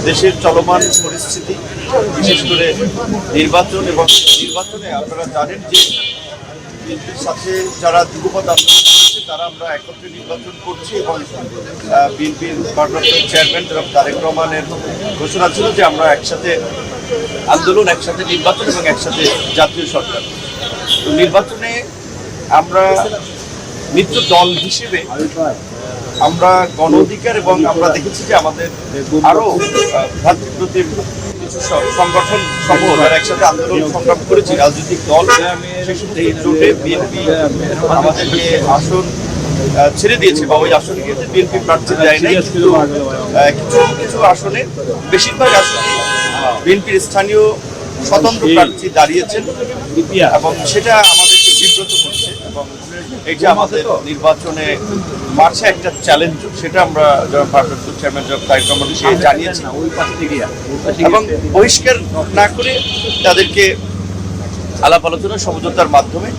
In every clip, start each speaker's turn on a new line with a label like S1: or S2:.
S1: দেশের চলমান পরিস্থিতি, বিশেষ করে নির্বাচন এবং নির্বাচনে আপনারা জানেন যে বিএনপির সাথে যারা যুগপৎ আন্দোলন করছে তারা আমরা একত্রে নির্বাচন করছি এবং বিএনপির ভারপ্রাপ্ত চেয়ারম্যান জনাব তারেক রহমানের ঘোষণা ছিল যে আমরা একসাথে আন্দোলন, একসাথে নির্বাচন এবং একসাথে জাতীয় সরকার। তো নির্বাচনে আমরা মিত্র দল হিসেবে আমরা গণ অধিকার এবং আমরা দেখেছি যে আমাদের আরো ভ্রাতৃপ্রতিম কিছু সংগঠন সমূহ যারা একসাথে আন্দোলন সংগ্রাম করেছি, রাজনৈতিক দল, জোটে বিএনপি আমাদেরকে আসন ছেড়ে দিয়েছে বা ওই আসনে কিন্তু বিএনপি প্রার্থী দেয় নাই। কিন্তু কিছু কিছু আসনে, বেশিরভাগ আসনে বিএনপির স্থানীয় স্বতন্ত্র প্রার্থী দাঁড়িয়েছেন এবং সেটা আমাদেরকে বিব্রত করছে এবং এটা আমাদের নির্বাচনে মাঠে একটা চ্যালেঞ্জ, সেটা আমরা যারা ভারপ্রাপ্ত চেয়ারম্যান তারেক রহমান জানিয়েছি এবং বহিষ্কার না করে তাদেরকে আলাপ আলোচনা সমঝোতার মাধ্যমে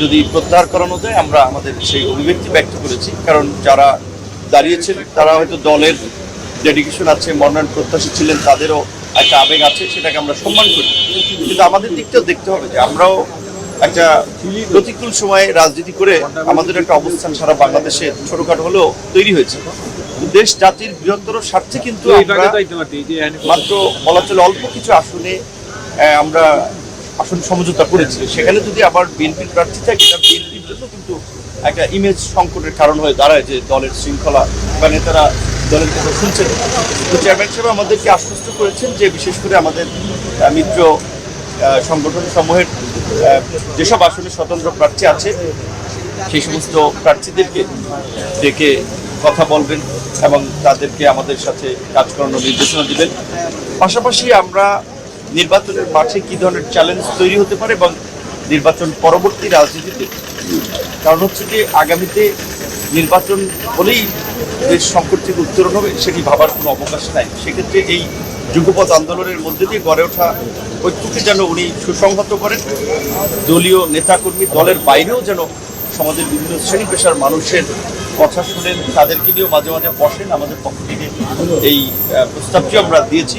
S1: যদি প্রত্যাহার করানো যায় আমরা আমাদের সেই অভিব্যক্তি ব্যক্ত করেছি। কারণ যারা দাঁড়িয়েছেন তারা হয়তো দলের ডেডিকেশন আছে, মনোনয়ন প্রত্যাশী ছিলেন, তাদেরও একটা আবেগ আছে, সেটাকে আমরা সম্মান করি। কিন্তু আমাদের দিকটাও দেখতে হবে যে আমরাও একটা প্রতিকূল সময়ে রাজনীতি করে আমাদের একটা অবস্থান সারা বাংলাদেশে ছোটখাটো হলেও তৈরি হয়েছে। দেশ জাতির বৃহত্তর স্বার্থে কিন্তু মাত্র বলা চলে অল্প কিছু আসনে আমরা আসন সমঝোতা করেছি। সেখানে যদি আবার বিএনপির প্রার্থী থাকে, এটা বিএনপির জন্য কিন্তু একটা ইমেজ সংকটের কারণ হয়ে দাঁড়ায় যে দলের শৃঙ্খলা বা নেতারা দলের কথা শুনছেন। তো চেয়ারম্যান সাহেব আমাদেরকে আশ্বস্ত করেছেন যে বিশেষ করে আমাদের মিত্র সংগঠন সমূহের যেসব আসনে স্বতন্ত্র প্রার্থী আছে সেই সমস্ত প্রার্থীদেরকে ডেকে কথা বলবেন এবং তাদেরকে আমাদের সাথে কাজ করানোর নির্দেশনা দিবেন। পাশাপাশি আমরা নির্বাচনের মাঠে কী ধরনের চ্যালেঞ্জ তৈরি হতে পারে এবং নির্বাচন পরবর্তী রাজনীতিতে, কারণ হচ্ছে যে আগামীতে নির্বাচন হলেই দেশ সংকট থেকে উত্তরণ হবে সেটি ভাবার কোনো অবকাশ নাই। সেক্ষেত্রে এই যুগপৎ আন্দোলনের মধ্যে দিয়ে গড়ে ওঠা ঐক্যকে যেন উনি সুসংহত করেন, দলীয় নেতাকর্মী দলের বাইরেও যেন সমাজের বিভিন্ন শ্রেণী পেশার মানুষের কথা শুনেন, তাদেরকে নিয়েও মাঝে মাঝে বসেন। আমাদের পক্ষ থেকে এই প্রস্তাবটি আমরা দিয়েছি।